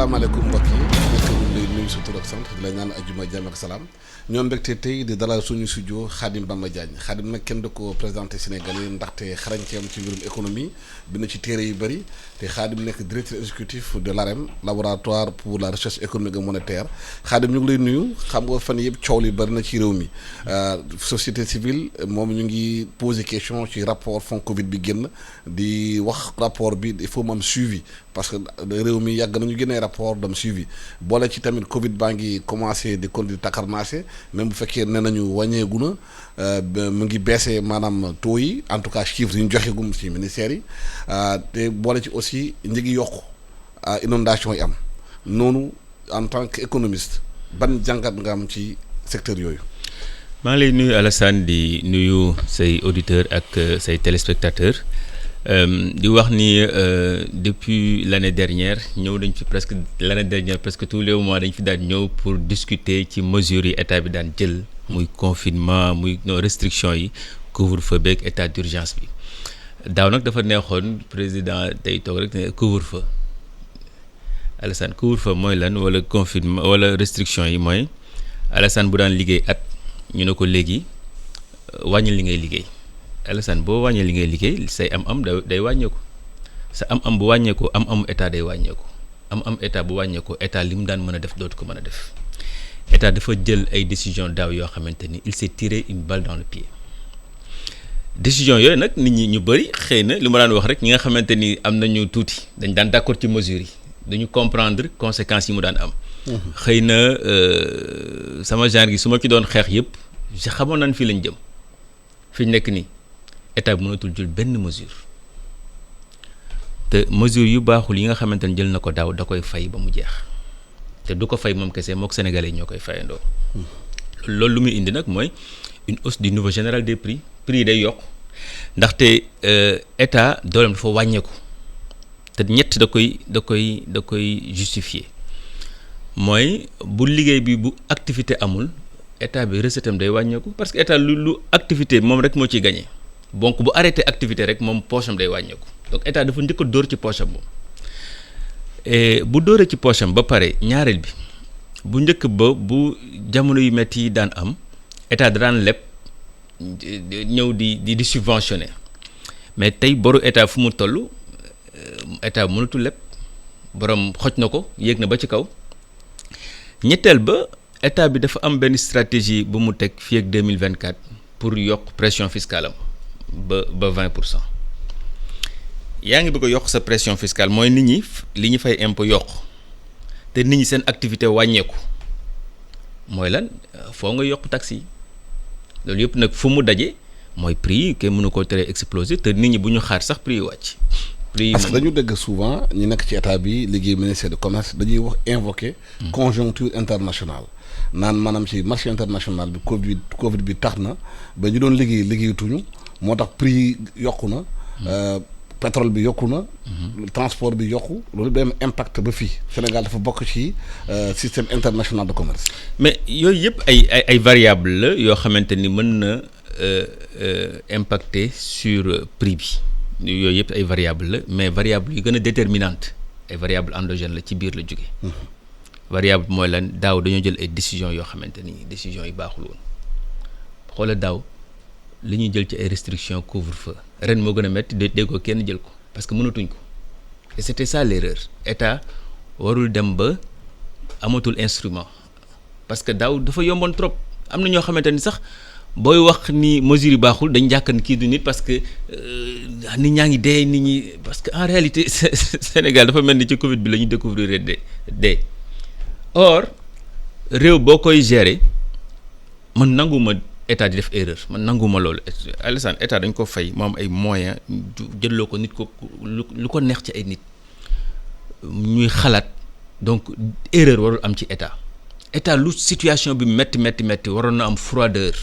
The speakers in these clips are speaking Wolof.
asalaamaaleykum mbokk yi nekk ñu lay nuyu sa tur ak sant di la ñaan ajjuma jàmm ak salaam ñoom mbégte tey di dalal suñu studio Khadim Bamba Diagne Khadim nag kenn du ko présenté Sénégalais ndaxte xarañteem ci mbirum économie bind ci téere yu bëri te Khadim nekk directeur exécutif de l'AREM laboratoire pour la recherche économique et monétaire Khadim ñu ngi lay nuyu xam nga fan yëpp coow li bëri na ci réew mi société civile moom ñu ngi posé question ci rapport fonds Covid bi génn di wax rapport bi il faut mu am suivi parce que réew mi yàgg nañu génnee rapport dem suivi boole ci tamit Covid baa ngi commencé di continuer takarnaase même bu fekkee nee nañu wàññeegu na mu ngi baissé maanaam taux yi en tout cas chiffres yi ñu joxe gum ci ministères yi te boole ci aussi njëgi yokku inondation yi am noonu en tant que économiste ban jàngat nga am ci secteur yooyu. maa ngi lay nuyu Alassane di nuyu say auditeurs ak say téléspectateurs. di wax ni depuis l'année dernière ñëw dañ fi presque tous les mois dañ fi daan ñëw pour discuter ci mesures yi état bi daan jël muy confinement muy restriction yi couvre-feu beeg état d'urgence bi daaw nag dafa neexoon président tey toog rek ne couvre-feu Alassane couvre-feu mooy lan wala confinement wala restriction yi mooy Alassane bu daan liggéey at ñu ne ko léegi wàññi li ngay liggéey Alassane boo wàññee li ngay liggéey say am-am day wàññeeku sa am-am bu wàññeeku am-amu état day wàññeeku am-am état bu wàññeeku état li mu daan mën a def dootu ko mën a def état dafa jël ay décision daaw yoo xamante ni il s'est tiré une balle dans le pied décision yooyu nag nit ñi ñu bëri xëy na li ma daan wax rek ñi nga xamante ni am nañu tuuti dañ daan d'accord ci mesures yi dañu comprendre conséquences yi mu daan am. xëy na sama genre gi su ma ci doon xeex yëpp xamoon nañ fii lañ jëm fi ñu nekk nii. état bi mënatul jël benn mesure te mesure yu baaxul yi nga xamante ne jël na ko daaw da koy fay ba mu jeex te du ko fay moom kese mook sénégalais ñoo koy fayandoo loolu lu muy indi nag mooy une hausse du niveau général des prix yi day yokk ndaxte état dooleem dafa wàññeeku te ñett da koy justifier mooy bu liggéey bi bu activité amul état bi recette am day wàññeeku parce que état lu activité moom rek moo ciy gagné. donc bu arrêté activité rek moom poche am day wàññeeku donc état dafa njëkk a dóor ci poche am moom bu dóoree ci poche am ba pare ñaareel bi bu njëkk ba bu jamono yu metti yi daan am état da daan leb ñëw di subventionné mais tey boru état fu mu toll état mënatul leb borom xoj na ko yéeg na ba ci kaw ñetteel ba état bi dafa am benn stratégie bu mu teg fii ak 2024 pour yokk pression fiscale am. ba 20% yaa ngi bëgg a yokk sa pression fiscale mooy nit ñi li ñu fay impôt yokk te nit ñi seen activité wàññeeku mooy lan foo nga yokk taxes yi loolu yëpp nag fu mu daje mooy prix yi kenn mënu ko tere exploser te nit ñi bu ñu xaar sax prix yi wàcc. prix yi parce que dañu dégg souvent ñu nekk ci état bi liggéey ministère du commerce dañuy wax invoquer conjoncture internationale naan maanaam ci marché international bi Covid bi tax na ba ñu doon liggéeyatuñu. moo tax prix yi yokku na pétrole bi yokku na transport bi yokku loolu day am impact ba fii Sénégal dafa bokk ci système international de commerce. mais yooyu yëpp ay variables la yoo xamante ni mën na impacter sur prix bi yooyu yëpp ay variables la mais variables yu gën a déterminante ay variables endogènes la ci biir la jóge variable mooy lan daaw dañoo jël ay décisions yoo xamante ni décisions yi baaxul woon xoola daaw. li ñuy jël ci ay restrictions couvre-feu ren moo gën a métti déggoo kenn jël ko parce que mënatuñ ko et c'était ça l'erreur état warul dem ba amatul instrument parce que daaw dafa yomboon trop am na ñoo xamante ni sax booy wax ni mesure yi baaxul dañ jàkk ni kii du nit parce que nit ñaa ngi dee nit ñi parce que en réalité Sénégal dafa mel ni ci Covid bi la ñu découvrir dee or réew boo koy gérer man nanguma état di def erreur man nanguma loolu Alassane état dañ ko fay moom ay moyens jëloo ko nit ko lu ko neex ci ay nit ñuy xalaat donc erreur warul am ci état lu situation bi métti waroon na am froideur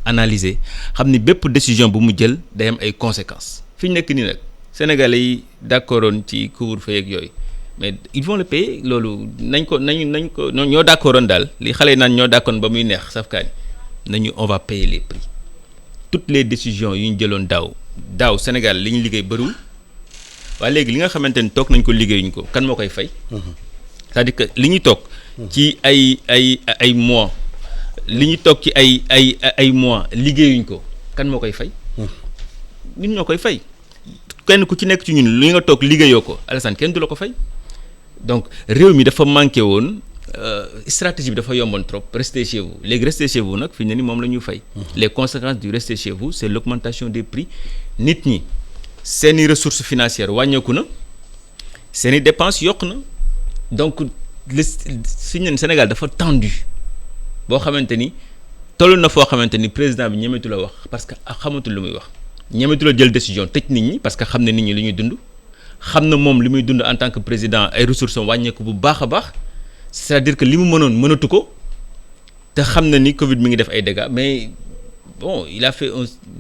analyser xam ni bépp décision bu mu jël day am ay conséquences fi ñu nekk nii nag Sénégalais yi d'accordoon ci couvre-feu yeeg yooyu mais ils vont le payer loolu nañ ko ñoo d'accordoon daal li xale yi naan ñoo d'accordoon ba muy neex safkaani nañu on va payer les prix toutes les décisions yu ñu jëloon daaw Sénégal li ñu liggéey bëriwul waaye léegi li nga xamante ni toog nañ ko liggéeyuñ ko kan moo koy fay c'est-à-dire que li ñuy toog ci ay mois li ñuy toog ci ay mois liggéeyuñ ko kan moo koy fay ñun ñoo koy fay kenn ku ci nekk ci ñun li nga toog liggéeyoo ko Alassane kenn du la ko fay donc réew mi dafa manqué woon stratégie bi dafa yomboon trop rester chez vous léegi rester chez vous nag fi ne ni moom la ñuy fay les conséquences du rester chez vous c'est l'augmentation des prix nit ñi seeni ressources financières wàññeeku na seeni dépenses yokk na donc fi ñu ne Sénégal dafa tendu boo xamante ni toll na foo xamante ni président bi ñemetu la wax parce que xamatul lu muy wax ñemetu la jël décision tëj nit ñi parce que xam na nit ñi li ñuy dund xam na moom li muy dund en tant que président ay ressources wàññeeku bu baax a baax c'est-à-dire que li mu mënoon mënatu ko te xam na ni Covid mi ngi def ay dégâts mais bon il a fait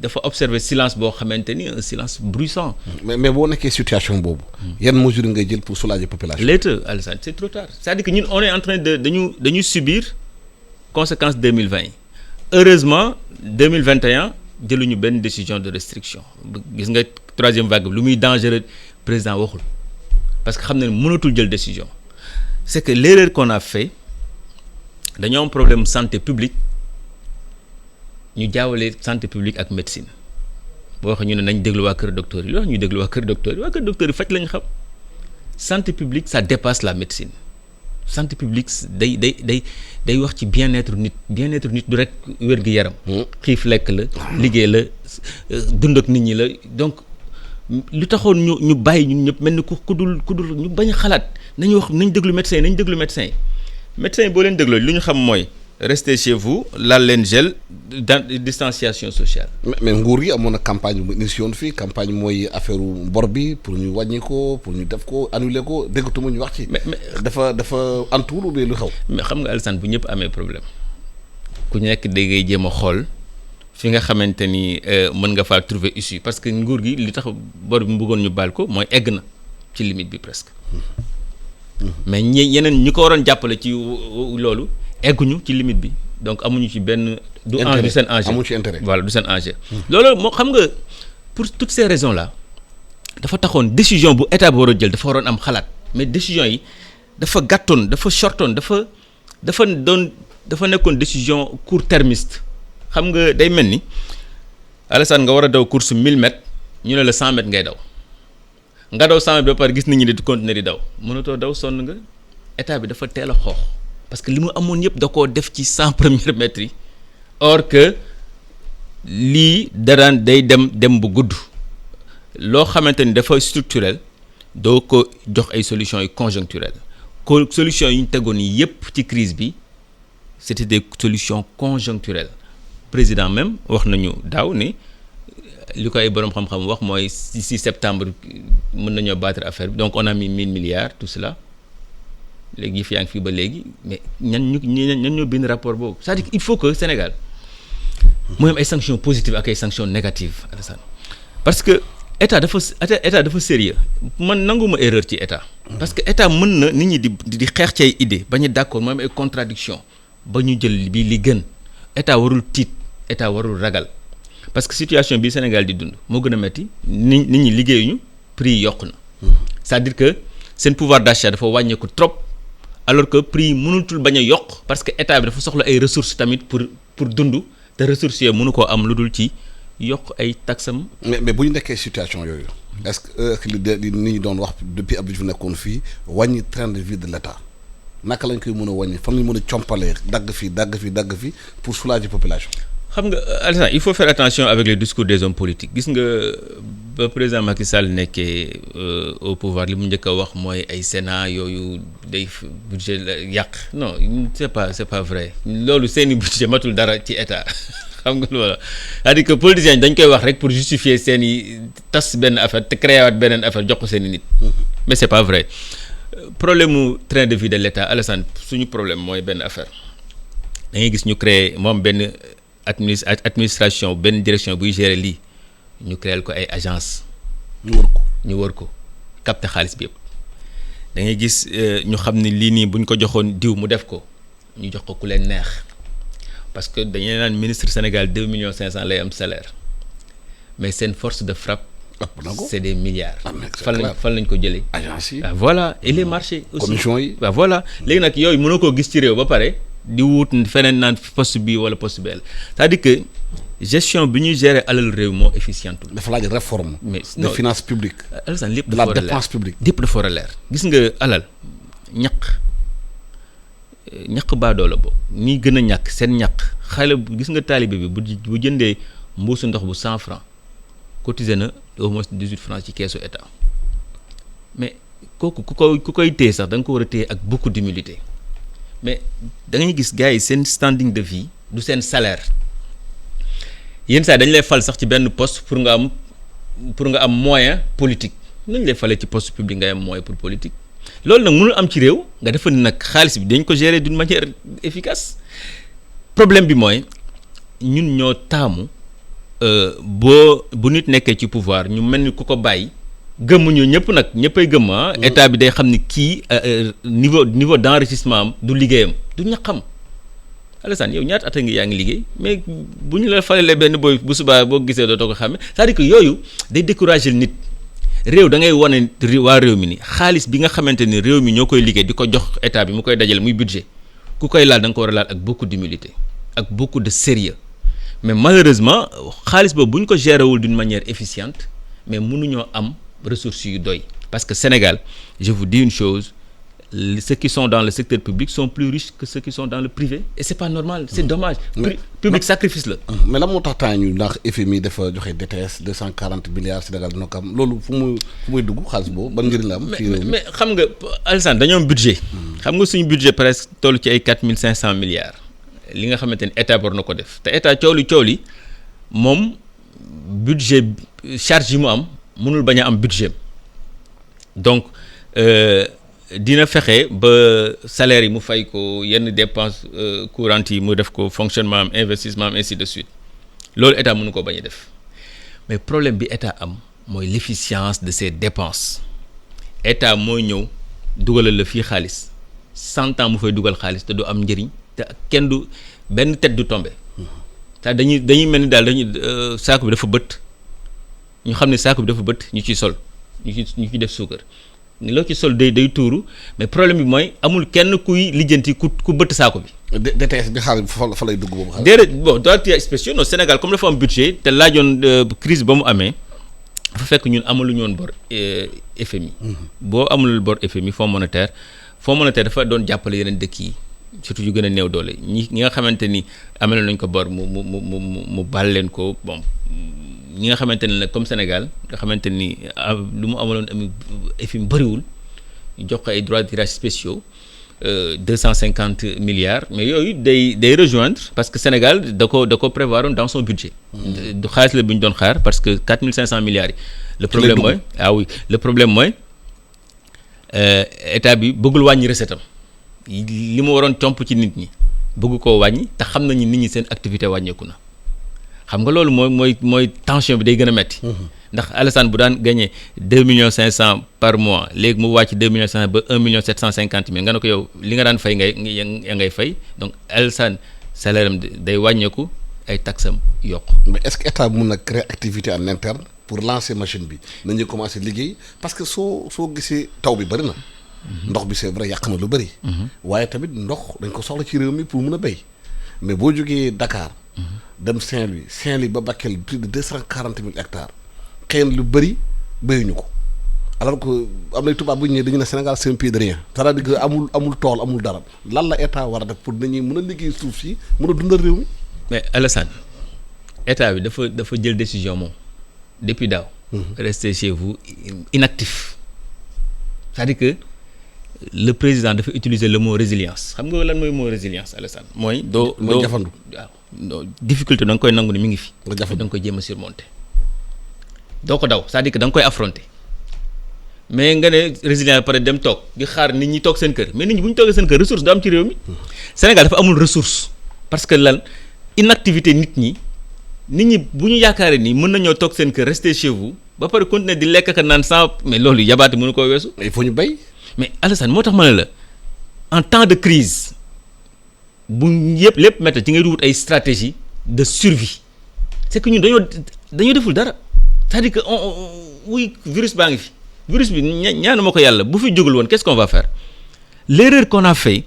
dafa observer silence boo xamante ni un silence bruissant. mais boo nekkee situation boobu. yan mesures ngay jël pour soulager population. léegi Alassane c'est trop tard c'est-à-dire que ñun on est en train de dañu subir conséquences 2020 yi heureusement 2021 jëluñu benn décision de restriction gis nga troisième vague bi lu muy dangereux président waxul parce que xam na ne mënatul jël décision c'est que l'erreur qu'on a fait dañoo am problème santé publique ñu jaawale santé publique ak médecine boo waxee ñu ne nañ déglu waa kër docteur yi lu wax ñuy déglu waa kër docteur yi faj lañ xam santé publique ça dépasse la médecine santé publique day wax ci bien-être nit du rek wér-gu-yaram xiif lekk la liggéey la dund ak nit ñi la donc lu taxoon ñu bàyyi ñun ñëpp mel ni ku dul ñu bañ a xalaat nañu wax nañ déglu médecin yi boo leen dégloo lu ñu xam mooy restez chez vous laal leen gel distanciation sociale. mais nguur gi amoon na campagne bu initié woon fii campagne mooy affaire bor bi pour ñu wàññi ko pour ñu def ko annuler ko déggatuma ñu wax ci. mais dafa antuwul ou bien lu xew. mais xam nga Alassane bu ñëpp amee problème ku nekk da ngay jéem a xool fi nga xamante ni mën nga faa trouver issue parce que nguur gi li tax bor bi mu bëggoon ñu baal ko mooy egg na ci limite bi presque. mais yeneen ñi ko waroon jàppale ci loolu. egguñu ci limite bi donc amuñu ci benn. du seen enjeu amuñu ci intérêt. voilà du seen enjeu. loolu moo xam nga pour toutes ces raisons là dafa taxoon décision bu état bi war a jël dafa waroon am xalaat mais décision yi dafa gàttoon dafa shortoon dafa nekkoon décision court-termiste xam nga day mel ni Alassane nga war a daw course 1000 mètres ñu ne la 100 mètres ngay daw nga daw 100 mètres ba pare gis nit ñi di continuer di daw mënatoo daw sonn nga état bi dafa teel a xoox. parce que li mu amoon yëpp da koo def ci 100 premiers mètres yi or que lii daraan day dem bu gudd loo xamante ni dafa structurel doo ko jox ay solutions yu conjoncturelles solutions yi ñu tegoon yëpp ci crise bi c'était des solutions conjoncturelles président même wax nañu daaw ni li ko ay boroom xam-xam wax mooy si septembre mën nañoo battre affaire bi donc on a mis 1000 milliards tout cela léegi yëf yaa ngi fii ba léegi mais ñan ñoo bind rapport boobu c'est-à-dire qu'il faut que Sénégal mooy am ay sanctions positives ak ay sanctions négatives Alassane parce que état dafa sérieux man nanguma erreur ci état parce que état mën na nit ñi di xeex ci ay idées bañ a d'accord mooy am ay contradiction ba ñu jël bi li gën état warul tiit état warul ragal parce que situation bi Sénégal di dund moo gën a metti nit ñi liggéeyuñu prix yi yokku na c'est-à-dire que seen pouvoir d'achat dafa wàññeeku trop alors que prix yi mënutul bañ a yokk parce que état bi dafa soxla ay ressources tamit pour dund te ressources yooyu mënu koo am lu dul ci yokk ay taxam. mais bu ñu nekkee situation yooyu est-ce que li nit ñi doon wax depuis Abdou Diouf nekkoon fii wàññi train de vie de l'État naka lañ koy mën a wàññi fan lañ mën a compalee dagg fii pour soulager population. xam nga Alassane il faut faire attention avec les discours des hommes politiques gis nga ba président Macky Sall nekkee au pouvoir li mu njëkk a wax mooy ay Sénat yooyu day budget la yàq non c'est pas vrai loolu seeni budget matul dara ci état xam nga loola c'est-à-dire que politiciens dañ koy wax rek pour justifier seeni tas benn affaire te créé waat beneen affaire jox ko seeni nit mais c'est pas vrai problème mu train de vie de l'État Alassane suñu problème mooy benn affaire da ngay gis ñu créé moom benn administration benn direction buy gérer lii ñu créer ko ay agence ñu wër ko capter xaalis bi yëpp da ngay gis ñu xam ne lii nii buñ ko joxoon diw mu def ko ñu jox ko ku leen neex parce que dañuy naan ministre Sénégal 2,5 millions lay am salaire mais seen force de frappe c'est des milliards. fan lañ ko jëlee. agence yi voilà et les marchés aussi commission yi. voilà léegi nag yooyu mënoo koo gis ci réew ba pare di wut feneen naan poste bi wala poste bi c'est-à-dire que gestion bi ñuy gérer alal réew moo efficiente. dafa laaj réforme. mais des finances publiques. Alassane lépp de dafa war la a leer dépense publique. lépp dafa war a leer gis nga alal ñaq baadoo la boobu ñi gën a ñàkk seen ñaq xale gis nga taalibe bi bu jëndee mbuusu ndox bu 100 francs cotisé na au moins 18 francs ci keesu état mais kooku ku koy téye sax da nga ko war a téye ak beaucoup d'humilité mais da ngay gis gars yi seen standing de vie du seen salaire yenn saa dañ lay fal sax ci benn poste pour nga am moyen politique nañ lay falee ci poste public ngay am moyen pour politique loolu nag mënul am ci réew nga defa ni nag xaalis bi dañ ko gérer d'une manière efficace problème bi mooy ñun ñoo taamu bu nit nekkee ci pouvoir ñu mel ni ku ko bàyyi gëmmuñu ñëpp nag ñëppay gëmm état bi day xam ni kii niveau d'enrichissement am du liggéeyam du ñaqam. Alassane yow ñaata at a ngi yaa ngi liggéey mais bu ñu la falalee benn booy bu subaa boo gisee dootoo ko xàmme c'est-à-dire que yooyu day décourager nit réew da ngay wane waa réew mi ni xaalis bi nga xamante ni réew mi ñoo koy liggéey di ko jox état bi mu koy dajale muy budget ku koy laal da nga ko war a laal ak beaucoup d'humilité ak beaucoup de sérieux mais malheureusement xaalis boobu bu ñu ko gérer wul d'une manière efficiente mais mënuñoo am ressources yu doy parce que Sénégal je vous dis une chose. Ceux qui sont dans le secteur public sont plus riches que ceux qui sont dans le privé et c'est pas normal c'est dommage. Public sacrifice la. mais la moo tax temps ñu ndax FMI dafa joxe DTS 240 milliards Sénégal dina ko am loolu fu muy dugg xaalis boobu ban njëriñ la am. mais xam nga Alassane dañoo am budget. xam nga suñu budget presque toll ci ay 4500 milliards. li nga xamante ni état war na ko def te état coow li moom budget charge yi mu am mënul bañ a am budget donc. dina fexe ba salaire yi mu fay ko yenn dépenses courantes yi mu def ko fonctionnement am investissement am ainsi de suite loolu état mënu ko bañ a def mais problème bi état am mooy l'efficience de ses dépenses état mooy ñëw dugalal la fii xaalis 100 ans mu fay dugal xaalis te du am njëriñ te kenn du benn tête du tombé te dañuy mel ni daal saako bi dafa bët ñu xam ne saako bi dafa bët ñu ciy sol ñu ciy def suukar. loo ci sol day tuuru mais problème bi mooy amul kenn kuy lijjanti ku bëtt saako bi. DTS bi xaalis fa lay dugg boobu. déedéet bon droits spéciaux au Sénégal comme dafa am budget te laajoon crise ba mu amee dafa fekk ñun amaluñu woon bor FMI. boo amulul bor FMI Fonds monétaire dafa doon jàppale yeneen dëkk yi surtout yu gën a néew doole ñi nga xamante ni amel nañ ko bor mu baal leen ko bon. ñi nga xamante ne nag comme Sénégal nga xamante ni lu mu amaloon FMI bëriwul ñu jox ko ay droits de tirage spéciaux 250 milliards mais yooyu day rejoindre parce que Sénégal da ko prévoiroon dans son budget. du xaalis la bu ñu doon xaar parce que 4500 milliards yi. le problème mooy état bi bëggul wàññi recette am li mu waroon comp ci nit ñi bëgg koo wàññi te xam nañu nit ñi seen activité wàññeeku na. xam nga loolu mooy tension bi day gën a metti ndax Alassane bu daan gagné 2,5 millions par mois léegi mu wàcc 2,5 millions ba 1,750,000 nga ne ko yow li nga daan fay ngay fay donc Alassane salaire am day wàññeeku ay taxam yokk. mais est-ce que état mun na créer activité en interne pour lancer machine bi nañu commencer liggéey parce que soo gisee taw bi bëri na. ndox bi c'est vrai yàq na lu bëri. waaye tamit ndox dañ ko soxla ci réew mi pour mun a béy mais boo jógee Dakar. dem Saint-Louis ba Bakel plus de 240,000 hectares xëy na lu bëri béyuñu ko alors que am na tubaab bu ñu ñëwee dañu ne Sénégal c'est un pays de rien c'est-à-dire que amul tool amul dara lan la état war a def pour nañuy mën a liggéey suuf si mën a dundal réew mi. mais Alassane état bi dafa jël décision moom depuis daaw. restez chez vous inactif c'est-à-dire que le président dafa utiliser le mot résilience xam nga lan mooy mot résilience Alassane mooy. doo jafandu waaw difficulté da nga koy nangu ni mi ngi fi. da nga koy jéem a surmonter doo ko daw c'est-à-dire que da nga koy affronter mais nga ne résilient pare dem toog di xaar nit ñi toog seen kër mais nit ñi bu ñu toogee seen kër ressource du am ci réew mi. Sénégal dafa amul ressource parce que lan inactivité nit ñi bu ñu yaakaaree ni mën nañoo toog seen kër rester chez vous ba pare continuer di lekk ak naan sans mais loolu yabaate mënu koo weesu. il faut ñu béy. mais Alassane moo tax ma ne la en temps de crise bu lépp métti ci ngay wut ay stratégie de survie c'est que ñun dañoo deful dara c'est-à-dire que oui virus baa ngi fi virus bi ñaanuma ko yàlla bu fi jógul woon qu'est-ce qu'on va faire l'erreur qu'on a fait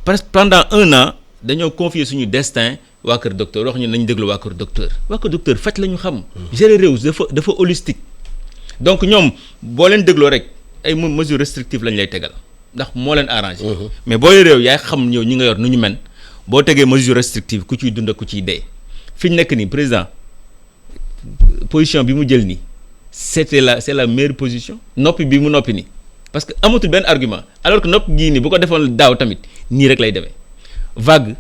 parce que pendant 1 an dañoo confier suñu destin waa kër docteur wax ñu nañ déglu waa kër docteur faj la ñu xam gérer réew dafa holistique donc ñoom boo leen dégloo rek ay mesures restrictives lañ lay tegal ndax moo leen arrangé mais boo réew yaay xam ñëw ñi nga yor nu ñu men boo tegee mesure restrictive ku ciy dund ak ku ciy dee fi ñu nekk nii président position bi mu jël nii c'est la meilleure position noppi bi mu noppi nii parce que amatul benn argument alors que nopp gii nii bu ko defoon daaw tamit nii rek lay demee vague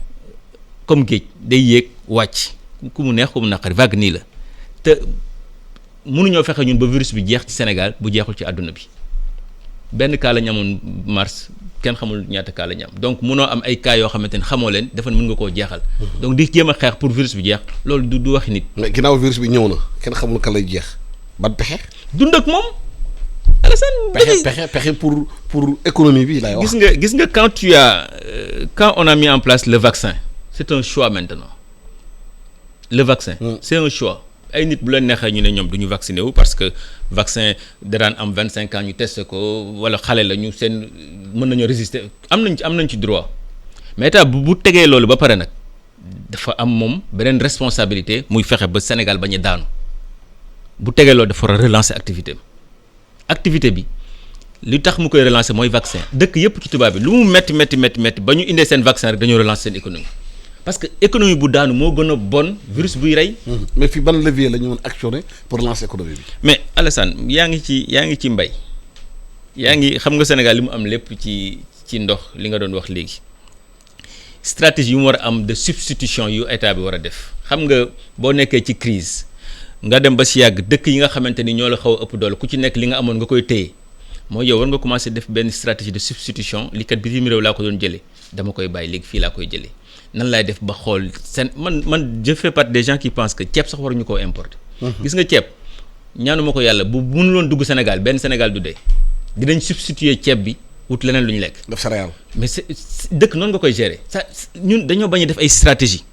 comme géej day yéeg wàcc ku mu neex ku mu naqari vague nii la te mënuñoo fexe ñun ba virus bi jeex ci Sénégal bu jeexul ci àdduna bi benn cas la ñu amoon mars kenn xamul ñaata cas la ñu am donc mënoo am ay cas yoo xamante ne xamoo leen dafa mën nga koo jeexal. donc di jéem a xeex pour virus bi jeex loolu du waxi nit. mais ginnaaw virus bi ñëw na kenn xamul kan lay jeex ban pexe. dund ak moom. Alassane pexe pour économie bi laay wax. gis nga quand on a mis en place le vaccin c'est un choix maintenant le vaccin. C'est un choix. ay nit bu leen neexee ñu ne ñoom du ñu vacciné wu parce que vaccin da daan am 25 ans ñu testé ko wala xale la ñu seen mën nañoo résister am nañ ci droit mais état bu tegee loolu ba pare nag dafa am moom beneen responsabilité muy fexe ba Sénégal bañ a daanu bu tegee loolu dafa war a relancer activité bi li tax mu koy relancer mooy vaccin dëkk yëpp ci tubaab bi lu mu métti ba ñu indee seen vaccin rek dañoo relancer seen économie. parce que économie bu daanu moo gën a bon virus buy rey. mais fii ban levier la ñu mën actionner pour lancer économie bi. mais Alassane yaa ngi ci mbay yaa ngi xam nga Sénégal li mu am lépp ci ndox li nga doon wax léegi stratégie yu mu war a am de substitution yu état bi war a def xam nga boo nekkee ci crise nga dem ba si yàgg dëkk yi nga xamante ni ñoo la xaw a ëpp doole ku ci nekk li nga amoon nga koy téye mooy yow war nga commencer def benn stratégie de substitution li kat bitim réew laa ko doon jëlee dama koy bàyyi léegi fii laa koy jëlee. nan laay def ba xool man je fais partie des gens qui pensent que ceeb sax waruñu koo importer. gis nga ceeb ñaanuma ko yàlla bu mënuloon dugg Sénégal benn Sénégal du dee dinañ substituer ceeb bi wut leneen lu ñu lekk. def céréale. mais dëkk noonu nga koy gérer ça ñun dañoo bañ a def ay stratégie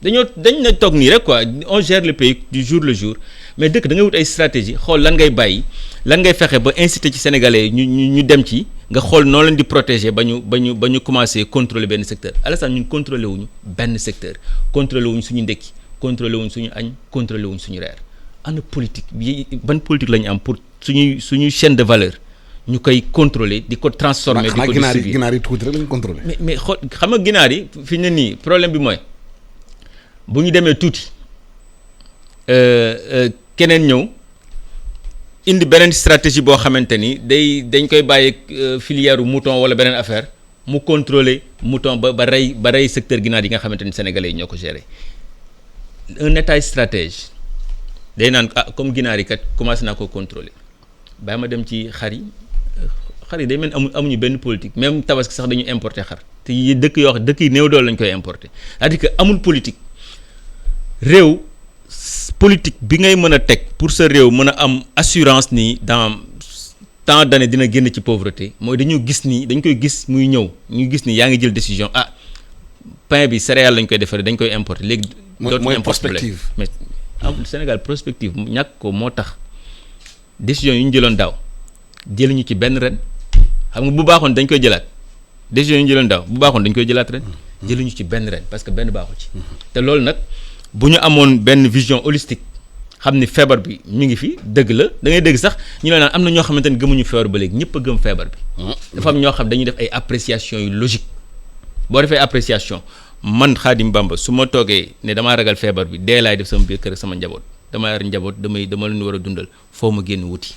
dañ na toog nii rek quoi on gère le pays du jour le jour mais dëkk da ngay wut ay stratégie xool lan ngay bàyyi lan ngay fexe ba inciter ci sénégalais ñu dem ci. nga xool noo leen di protéger ba ñu commencer contrôler benn secteur Alassane ñun contrôler wuñu benn secteur contrôler wuñ suñu ndekki contrôler wuñ suñu añ contrôler wuñ suñu reer ana politique bi ban politique la ñu am pour suñuy chaîne de valeur ñu koy contrôler di ko transformer. di ko distribuer ginaar yi tuuti rek lañ contrôler. mais xool xam nga ginaar yi fi ne nii problème bi mooy bu ñu demee tuuti keneen ñëw. indi beneen stratégie boo xamante ni dañ koy bàyyi filière mouton wala beneen affaire mu contrôler mouton ba rey secteur ginaar yi nga xamante ni sénégalais yi ñoo ko gérer un état stratège day naan comme ginaar yi kat commencé naa ko contrôler bàyyi ma dem ci xar yi day mel amuñu benn politique même tabaski sax dañu importer xar te dëkk yoo xam dëkk yi néew doole lañ koy importer c'est-à-dire que amul politique réew. politique bi ngay mën a teg pour sa réew mën a am assurance ni dans tant d'années dina génn ci pauvreté mooy dañ koy gis muy ñëw ñu gis ni yaa ngi jël décision pain bi céréale lañ koy defaree dañ koy importer léegi. mooy prospective mais Sénégal prospective ñàkk ko moo tax décision yu ñu jëloon daaw jëluñu ci benn ren xam nga bu baaxoon dañ koy jëlaat décision yu ñu jëloon daaw bu baaxoon dañ koy jëlaat ren jëluñu ci benn ren parce que benn baaxul ci te loolu nag. bu ñu amoon benn vision holistique xam ni feebar bi mi ngi fi dëgg la da ngay dégg sax ñu la naan am na ñoo xamante ni gëmuñu feebar ba léegi ñëpp a gëm feebar bi. dafa am ñoo xam dañuy def ay appréciation yu logique boo defee appréciation man Khadim Bamba su ma toogee ne damaa ragal feebar bi dee laay def sama biir kër sama njaboot dama yar njaboot dama leen war a dundal foo ma génn wuti.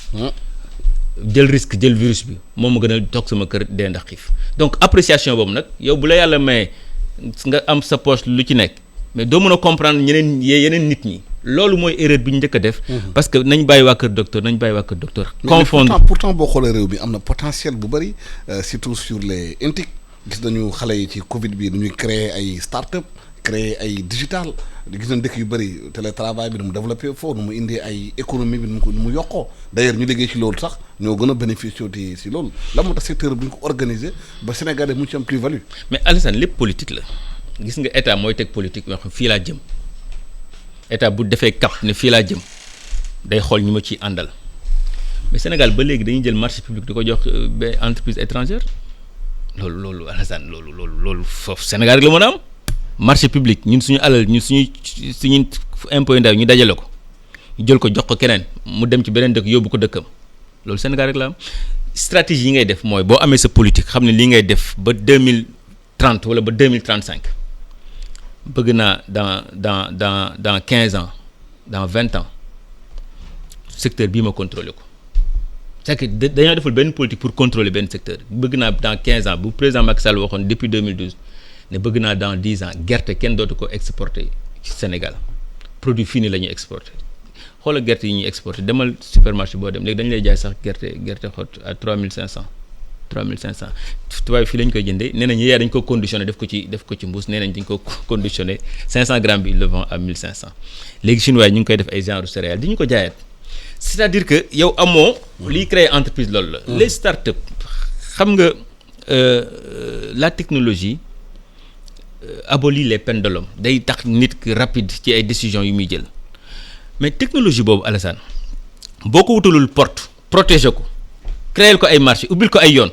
jël risque jël virus bi moom ma gën a toog sama kër dee ndax xiif donc appréciation boobu nag yow bu la yàlla maye nga am sa poche lu ci nekk. mais doo mën a comprendre yeneen nit ñi loolu mooy erreur bi ñu njëkk a def. parce que nañ bàyyi waa kër docteur. confondre pourtant boo xoolee réew mi am na potentiel bu bëri surtout sur les intik gis nañu xale yi ci Covid bi nu ñuy créer ay start-up créer ay digital gis nañ dëkk yu bëri télétravail bi nu mu développé foofu nu mu indi ay économie bi nu mu yokkoo d'ailleurs ñu liggéey ci loolu sax ñoo gën a bénéficier ci loolu la moo tax secteur bi ñu ko organiser ba Sénégalais mu ci am plus-value. mais Alassane lépp politique la. gis nga état mooy teg politique wax fii laa jëm état bu defee cap ne fii laa jëm day xool ñi ma ciy àndal mais Sénégal ba léegi dañuy jël marché public di ko jox ba entreprise étrangère loolu Alassane loolu foofu Sénégal rek la mën a am marché public ñun suñu alal ñun suñu impôt ndaw ñu dajale ko ñu jël ko jox ko keneen mu dem ci beneen dëkk yóbbu ko dëkkam loolu Sénégal rek la am stratégie yi ngay def mooy boo amee sa politique xam ne lii ngay def ba 2030 wala ba 2035 bëgg naa dans 15 ans dans 20 ans secteur bii ma contrôler ko c'est que dañoo deful benn politique pour contrôler benn secteur bëgg naa dans 15 ans bu président Macky Sall waxoon depuis 2012 ne bëgg naa dans 10 ans gerte kenn dootu ko exporter ci Sénégal produit fini la ñuy exporter xoolal gerte yi ñuy exporter demal supermarché boo dem léegi dañu lay jaay sax gerte xott à 3500 tubaab fii lañ koy jëndee nee nañ dañ ko conditionné def ko ci mbuus nee nañ dañ ko conditionné 500 grammes bi ils le vendent à 1500 léegi chinois ñu ngi koy def ay genre céréales di ñu ko jaayaat c'est-à-dire que yow amoo liy créer entreprise loolu la. les start-up xam nga la technologie abolit les peines de l'homme day tax nit ki rapide ci ay décisions yu muy jël mais technologie boobu Alassane boo ko wutalul porte protéger ko créer ko ay marché ubbil ko ay yoon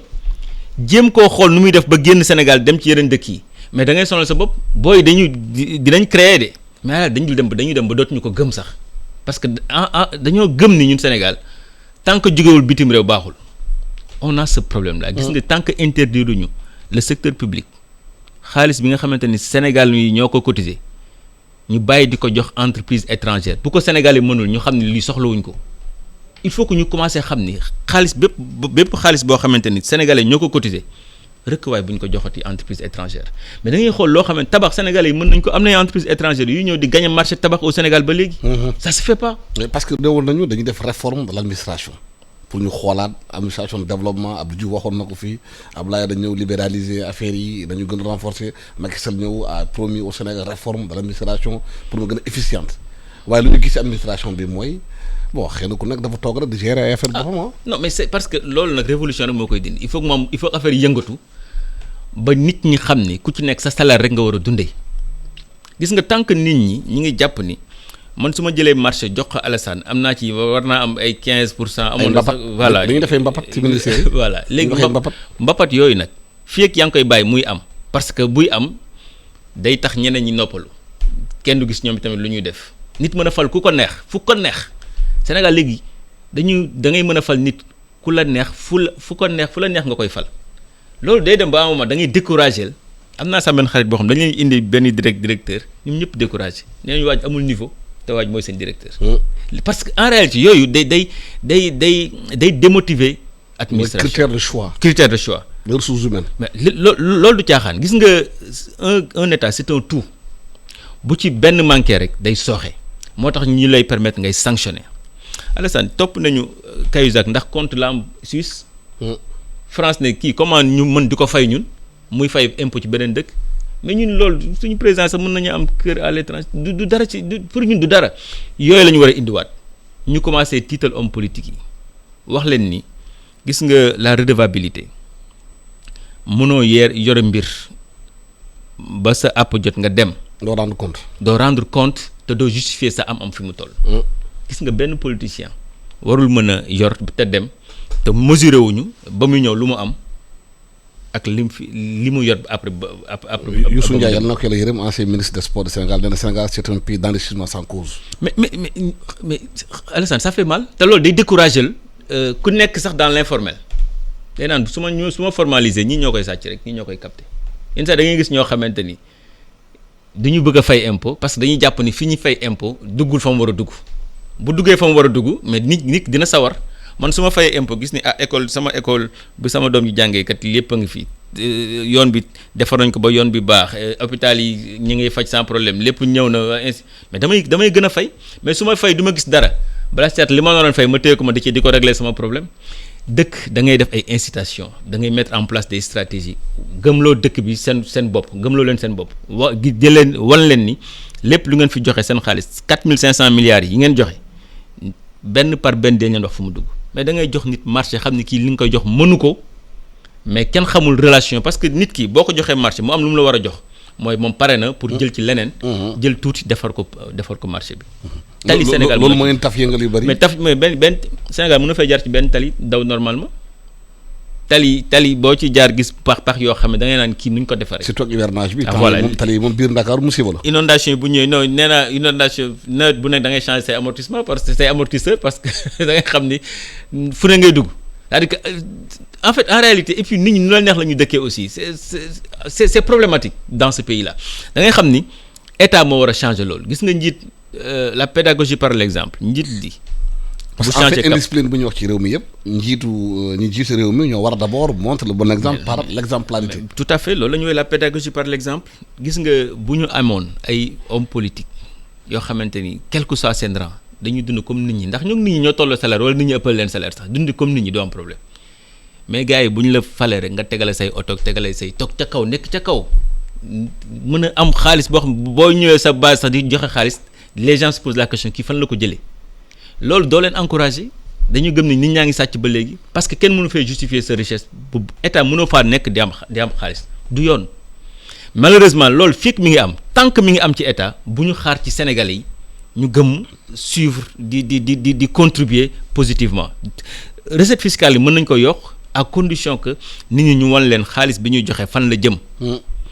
jéem koo xool nu muy def ba génn Sénégal dem ci yeneen dëkk yi mais da ngay sonal sa bopp booy dinañ créer de mais dañuy dem ba dootuñu ko gëm sax parce que dañoo gëm ni ñun Sénégal tant que jógewul bitim réew baaxul on a ce problème là. gis nga tant que interdiruñu le secteur public xaalis bi nga xamante ni Sénégal yi ñoo ko cotiser ñu bàyyi di ko jox entreprise étrangère bu ko Sénégal yi mënul ñu xam ne lii soxlawuñ ko il faut que ñu commencer xam ni xaalis bépp xaalis boo xamante ni sénégalais ñoo ko cotiser rek waaye bu ñu ko joxati entreprise étrangère mais da ngay xool loo xamante tabax sénégalais yi mën nañ ko am nañ entreprise étrangère yu ñëw di gagner marché tabax au Sénégal ba léegi. ça se fait pas. parce que newoon nañu dañuy def réforme de l'administration pour ñu xoolaat administration de développement Abdou Diouf waxoon na ko fii Abdoulaye dañ ñëw libéraliser affaires yi dañu gën a renforcer Macky Sall ñëw a promis au Sénégal réforme de l'administration pour mu gën a efficiente waaye lu ñu gis ci administration bi mooy bon xëy na ku nekk dafa toog rek di gérer ay affaire boppam. non mais c'est parce que loolu nag révolution rek moo koy dindi il faut affaire yi yëngatu ba nit ñi xam ni ku ci nekk sa salaire rek nga war a dundee gis nga tant que nit ñi ngi jàpp ni man su ma jëlee marché jox ko Alassane am naa ci war naa am ay 15%. amoon na sax voilà dañuy defee mbapat ci ministère yi. voilà léegi mbapat yooyu nag fii ak yaa ngi koy bàyyi muy am parce que buy am day tax ñeneen ñi noppalu kenn du gis ñoom tamit lu ñuy def nit mën a fal ku ko neex fu ko neex Sénégal léegi da ngay mën a fal nit ku la neex fu la neex nga koy fal loolu day dem ba un moment da ngay décourager am naa sax benn xarit boo xam dañu leen indi benn directeur ñoom ñëpp découragé nee nañu waaj amul niveau te waaj mooy seen directeur. parce que en réalité yooyu day démotiver administration. critère de choix. les ressources humaines. mais loolu du caaxaan gis nga un état c'est un tout bu ci benn manqué rek day sooxe moo tax ñu lay permettre ngay sanctionner Alassane topp nañu Cahuzac ndax compte la am Suisse. France ne kii comment ñu mën di ko fay ñun muy fay impôt ci beneen dëkk mais ñun loolu suñu président sax mën nañu am kër à l'étranger du dara pour ñun du dara yooyu la ñu war a indiwaat ñu commencé tiital homme politique yi wax leen ni gis nga la redevabilité mënoo yore mbir ba sa àpp jot nga dem. doo rendre compte te doo justifier sa am fi mu toll. gis nga benn politicien warul mën a yor te dem. te mesuré wuñu ba muy ñëw lu mu am ak li mu yor après. Youssou Ndiaye yàlla na ko yàlla yërëm ancien ministre des sports du Sénégal nee na Sénégal c'est un pays d'enrichissement sans cause. mais Alassane ça fait mal te loolu day décourager ku nekk sax dans l'informel day naan su ma formaliser ñii ñoo koy sàcc rek ñii ñoo koy capter yenn saa da ngay gis ñoo xamante ni duñu bëgg a fay impôt parce que dañuy jàpp ni fi ñu fay impôt duggul fa mu war a dugg bu duggee fa mu war a dugg mais nit dina sawar. man su ma fayee impôt gis ni sama école bi sama doom ji jàngee kat lépp a ngi fi yoon bi defar nañ ko ba yoon bi baax hôpital yi ñu ngi faj sans problème lépp ñëw na ainsi mais damay gën a fay mais su ma fay du ma gis dara balaa seet li ma doon fay ma téye ko ma di ko régler sama problème dëkk da ngay def ay incitation da ngay mettre en place des stratégies gëmloo dëkk bi seen bopp gëmloo leen seen bopp wan leen ni lépp lu ngeen fi joxe seen xaalis 4500 milliards yi ngeen joxe benn par benn dañ leen wax fu mu dugg. mais da ngay jox nit marché xam ni kii li nga koy jox mënu ko mais kenn xamul relation parce que nit ki boo ko joxee marché mu am lu mu la war a jox mooy moom pare na pour jël ci leneen. jël tuuti defar ko marché bi. tali Sénégal loolu mooy taf yëngal yu bari. mais benn Sénégal mën na fay jaar ci benn tali daw normalement tali boo ci jaar gis pax yoo xam ne da ngay naan kii nuñ ko defaree. surtout ak hivernage bi. voilà moom tali moom biir Ndakaaru musiba la. inondation bu ñëwee non nee naa inondation nawet bu nekk da ngay changer say amortissement parce que say amortisseur parce que da ngay xam ni fu ne ngay dugg c'est-à-dire que en fait en réalité et puis nit ñi nu la neex la ñu dëkkee aussi c'est problématique dans ce pays là da ngay xam ni état moo war a changer loolu gis nga njiit la pédagogie par l'exemple njiit li. parce que en fait indiscipline bu ñu wax ci réew mi yëpp ñi jiite réew mi ñoo war a d'abord montrer le bon exemple par l'exemplarité. tout à fait loolu la ñu woowee la pédagogie par l'exemple gis nga bu ñu amoon ay hommes politiques yoo xamante ni quel que soit seen rang dañuy dund comme nit ñi ndax ñoom nit ñi ñoo tolloo salaire wala nit ñi ëppal leen salaire sax dund comme nit ñi doo am problème mais gars yi bu ñu la falee rek nga tegale say oto tegale say toog ca kaw nekk ca kaw mën a am xaalis boo xam boo ñëwee sa base sax di joxe xaalis les gens se posent la question kii fan la ko jëlee. loolu doo leen encourager dañu gëm ni nit ñaa ngi sàcc ba léegi parce que kenn mënu fee justifier sa richesse bu état mënoo faa nekk di am xaalis du yoon malheureusement loolu fii mi ngi am tant que mi ngi am ci état bu ñu xaar ci Sénégalais yi ñu gëm suivre di contribuer positivement recette fiscale yi mën nañ ko yokk à condition que nit ñi ñu wan leen xaalis bi ñuy joxe fan la jëm.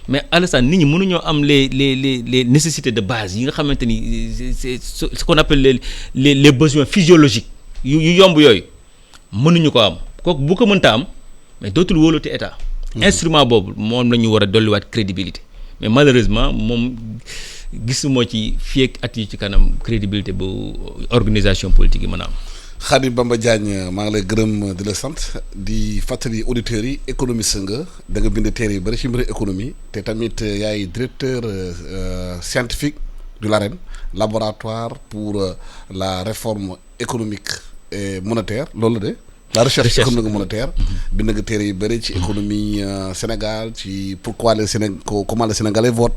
mais Alassane nit ñi mënuñoo am les nécessités de base yi nga xamante ni c'est ce qu'on appelle les besoins physiologiques yu yomb yooyu mënuñu ko am kooku bu ko mënta am mais dootul wóolati état. instrument boobu moom la ñu war a dolliwaat crédibilité mais malheureusement moom gisuma ci fii ak at yi ci kanam crédibilité bu organisation politique yi mën a am. Khadim Bamba Diagne maa ngi lay gërëm di la sant di fàttali auditeurs yi économiste nga da nga bind téere yu bëri ci mbiru économie te tamit yaay directeur scientifique du LAREN laboratoire pour la réforme économique et monétaire loolu de la recherche économique monétaire bind nga téere yu bëri ci économie Sénégal ci pourquoi comment les Sénégalais votent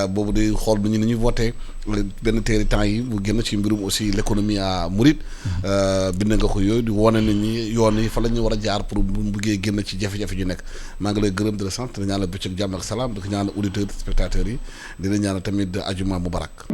boobu di xool bi ñu ni ñuy voté benn téere temps yi bu génn ci mbirum aussi l'économie à Mouride bind nga ko yooyu di wane nit ñi yoon yi fa la ñu war a jaar pour bu buggee génn ci jafe-jafe yu nekk maa ngi lay gërëm di la sant di ñaanal bëccëg jàmm ak salaam di ko ñaanal auditeurs spectateurs yi dina ñaanal tamit ajuma mubarak